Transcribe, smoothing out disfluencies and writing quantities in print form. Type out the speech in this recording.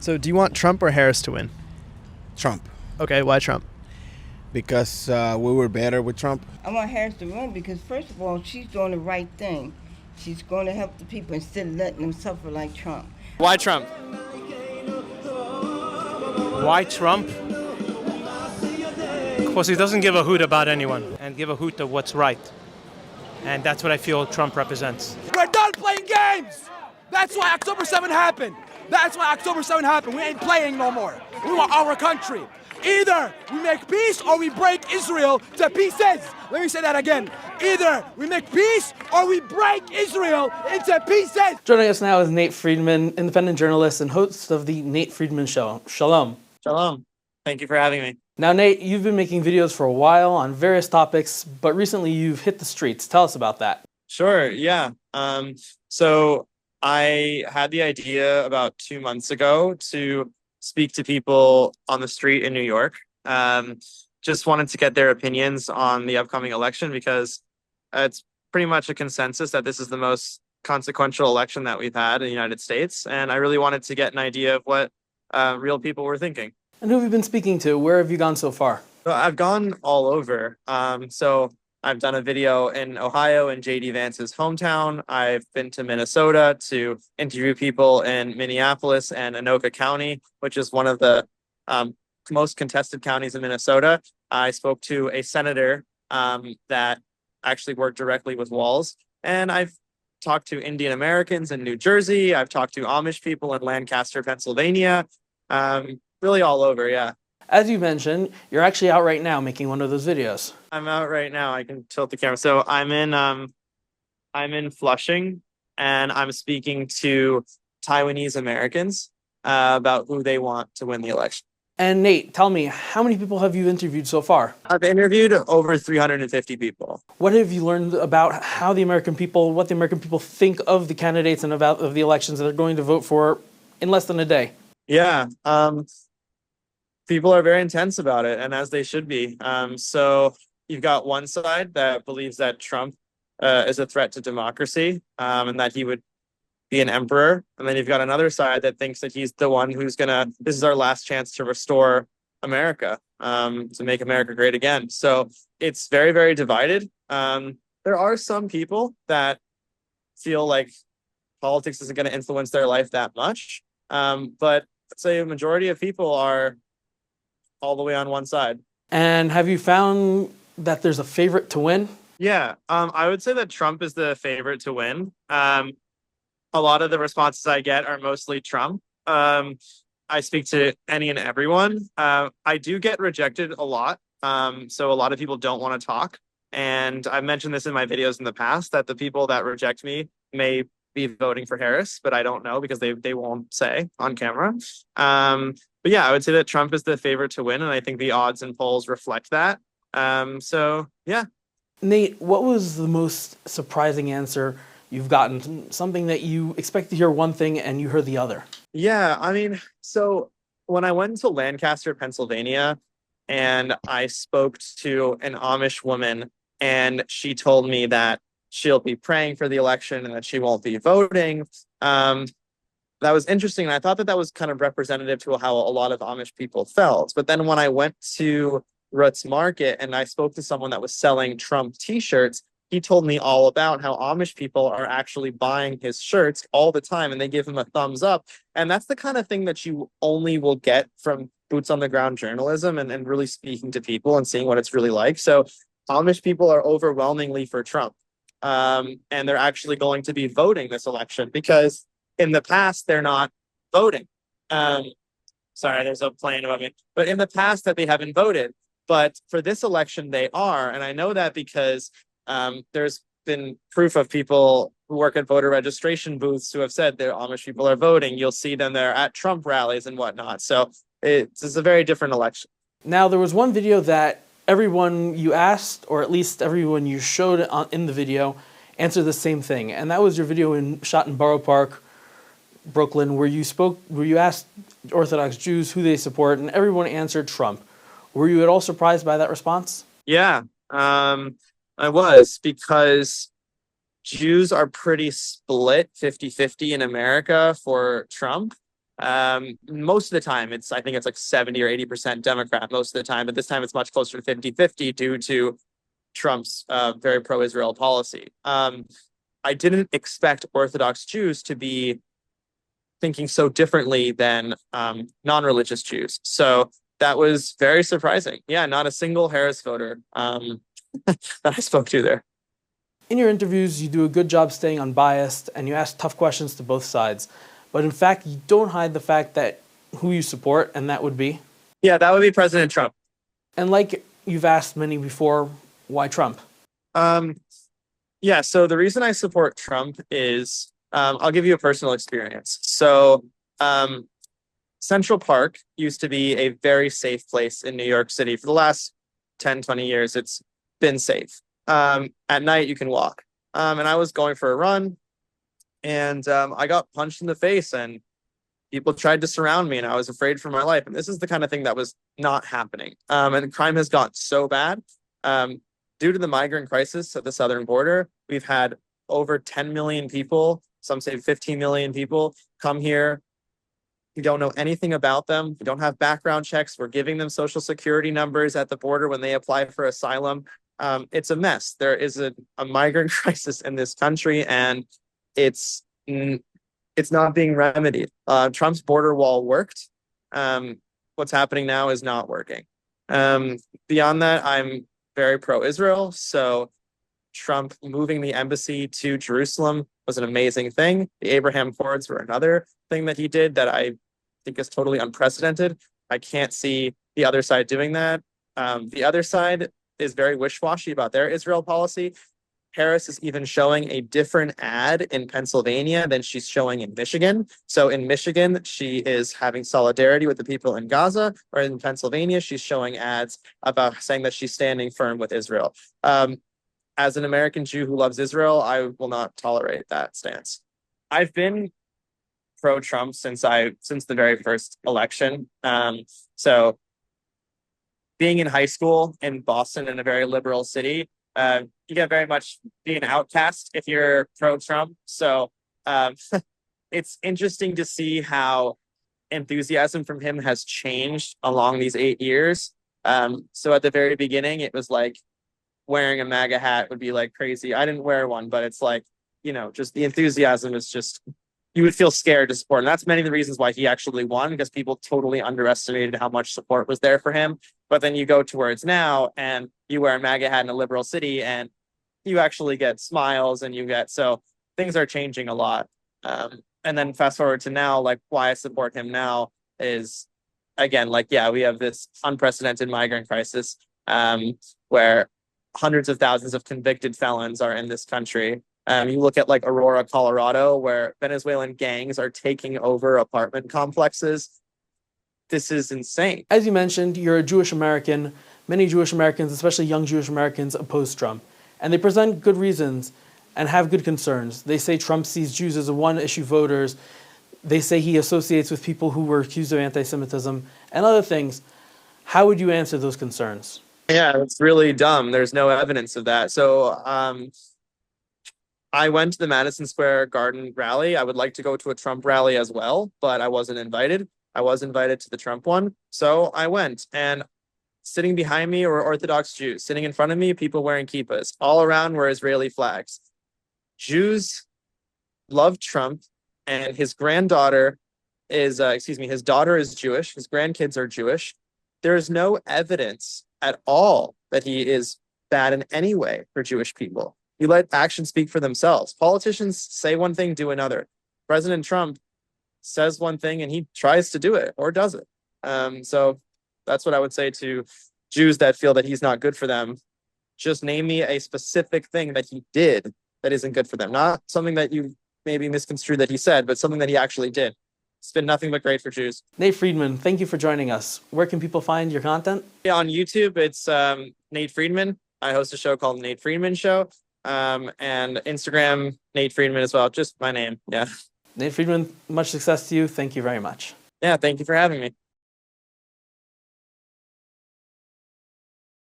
So do you want Trump or Harris to win? Trump, Okay, why Trump? because we were better with Trump. I want Harris to win because, first of all, she's doing the right thing. She's going to help the people instead of letting them suffer like Trump. Why Trump? Why Trump? Because he doesn't give a hoot about anyone and give a hoot of what's right. And that's what I feel Trump represents. We're done playing games! That's why October 7 happened! That's why October 7 happened. We ain't playing no more. We want our country. Either we make peace or we break Israel to pieces. Let me say that again. Either we make peace or we break Israel into pieces. Joining us now is Nate Friedman, independent journalist and host of the Nate Friedman Show. Shalom. Shalom. Thank you for having me. Now, Nate, you've been making videos for a while on various topics, but recently you've hit the streets. Tell us about that. Sure, yeah. So I had the idea about 2 months ago to speak to people on the street in New York. Just wanted to get their opinions on the upcoming election because it's pretty much a consensus that this is the most consequential election that we've had in the United States. And I really wanted to get an idea of what real people were thinking. And who have you been speaking to? Where have you gone so far? So I've gone all over. So I've done a video in Ohio in J.D. Vance's hometown. I've been to Minnesota to interview people in Minneapolis and Anoka County, which is one of the most contested counties in Minnesota. I spoke to a senator that actually worked directly with Walz. And I've talked to Indian Americans in New Jersey. I've talked to Amish people in Lancaster, Pennsylvania. Really all over, yeah. As you mentioned, you're actually out right now making one of those videos. I'm out right now. I can tilt the camera. So I'm in Flushing, and I'm speaking to Taiwanese Americans about who they want to win the election. And Nate, tell me, how many people have you interviewed so far? I've interviewed over 350 people. What have you learned about how the American people, what the American people think of the candidates and of the elections that they're going to vote for in less than a day? Yeah, people are very intense about it, and as they should be. So you've got one side that believes that Trump is a threat to democracy, and that he would be an emperor. And then you've got another side that thinks that he's the one who's this is our last chance to restore America, to make America great again. So it's very, very divided. There are some people that feel like politics isn't going to influence their life that much. But I'd say a majority of people are all the way on one side. And have you found that there's a favorite to win? Yeah, I would say that Trump is the favorite to win. A lot of the responses I get are mostly Trump. I speak to any and everyone. I do get rejected a lot. So a lot of people don't want to talk. And I've mentioned this in my videos in the past, that the people that reject me may be voting for Harris, but I don't know because they won't say on camera. But yeah, I would say that Trump is the favorite to win, and I think the odds and polls reflect that. So yeah. Nate, what was the most surprising answer you've gotten? Something that you expect to hear one thing and you heard the other? Yeah, I mean, so when I went to Lancaster, Pennsylvania, and I spoke to an Amish woman, and she told me that she'll be praying for the election and that she won't be voting. That was interesting. And I thought that was kind of representative to how a lot of Amish people felt. But then when I went to ARUTZ Market and I spoke to someone that was selling Trump t-shirts, he told me all about how Amish people are actually buying his shirts all the time and they give him a thumbs up. And that's the kind of thing that you only will get from boots on the ground journalism and really speaking to people and seeing what it's really like. So Amish people are overwhelmingly for Trump. And they're actually going to be voting this election because in the past, they're not voting. Sorry, there's a plane above me. But in the past that they haven't voted. But for this election, they are. And I know that because there's been proof of people who work at voter registration booths who have said their Amish people are voting. You'll see them there at Trump rallies and whatnot. So it's a very different election. Now, there was one video that everyone you asked, or at least everyone you showed in the video, answered the same thing. And that was your video shot in Borough Park, Brooklyn, where you asked Orthodox Jews who they support, and everyone answered Trump. Were you at all surprised by that response? Yeah, I was, because Jews are pretty split 50-50 in America for Trump. Most of the time, I think it's like 70 or 80% Democrat most of the time, but this time it's much closer to 50-50 due to Trump's very pro-Israel policy. I didn't expect Orthodox Jews to be thinking so differently than non-religious Jews. So that was very surprising. Yeah, not a single Harris voter that I spoke to there. In your interviews, you do a good job staying unbiased and you ask tough questions to both sides. But in fact, you don't hide the fact that who you support, and that would be? Yeah, that would be President Trump. And like you've asked many before, why Trump? Yeah, so the reason I support Trump is, I'll give you a personal experience. So Central Park used to be a very safe place in New York City. For the last 10, 20 years, it's been safe. At night, you can walk. And I was going for a run, and I got punched in the face, and people tried to surround me, and I was afraid for my life. And this is the kind of thing that was not happening. And crime has gotten so bad. Due to the migrant crisis at the southern border, we've had over 10 million people, some say 15 million people, come here. We don't know anything about them. We don't have background checks. We're giving them social security numbers at the border when they apply for asylum. It's a mess. There is a migrant crisis in this country, and it's not being remedied. Trump's border wall worked. What's happening now is not working. Beyond that, I'm very pro-Israel. So Trump moving the embassy to Jerusalem was an amazing thing. The Abraham Accords were another thing that he did that I think is totally unprecedented. I can't see the other side doing that. The other side is very wish-washy about their Israel policy. Harris is even showing a different ad in Pennsylvania than she's showing in Michigan. So in Michigan, she is having solidarity with the people in Gaza, or in Pennsylvania, she's showing ads about saying that she's standing firm with Israel. As an American Jew who loves Israel, I will not tolerate that stance. I've been pro-Trump since the very first election. So being in high school in Boston, in a very liberal city, you get very much be an outcast if you're pro-Trump. So it's interesting to see how enthusiasm from him has changed along these 8 years. So at the very beginning, it was like wearing a MAGA hat would be like crazy. I didn't wear one, but it's like, just the enthusiasm is just, you would feel scared to support. And that's many of the reasons why he actually won, because people totally underestimated how much support was there for him. But then you go towards now and you wear a MAGA hat in a liberal city and you actually get smiles so things are changing a lot. And then fast forward to now, like why I support him now is, again, we have this unprecedented migrant crisis where hundreds of thousands of convicted felons are in this country. You look at like Aurora, Colorado, where Venezuelan gangs are taking over apartment complexes. This is insane. As you mentioned, you're a Jewish American. Many Jewish Americans, especially young Jewish Americans, oppose Trump. And they present good reasons and have good concerns. They say Trump sees Jews as one-issue voters. They say he associates with people who were accused of anti-Semitism and other things. How would you answer those concerns? Yeah, it's really dumb. There's no evidence of that. So I went to the Madison Square Garden rally. I would like to go to a Trump rally as well, but I wasn't invited. I was invited to the Trump one. So I went, and sitting behind me were Orthodox Jews. Sitting in front of me, people wearing kippahs. All around were Israeli flags. Jews love Trump, and his daughter is Jewish. His grandkids are Jewish. There is no evidence at all that he is bad in any way for Jewish people. You let actions speak for themselves. Politicians say one thing, do another. President Trump says one thing and he tries to do it or does it. So that's what I would say to Jews that feel that he's not good for them. Just name me a specific thing that he did that isn't good for them. Not something that you maybe misconstrued that he said, but something that he actually did. It's been nothing but great for Jews. Nate Friedman, thank you for joining us. Where can people find your content? Yeah, on YouTube, it's Nate Friedman. I host a show called Nate Friedman Show. And Instagram, Nate Friedman as well. Just my name. Yeah. Nate Friedman, much success to you. Thank you very much. Yeah, thank you for having me.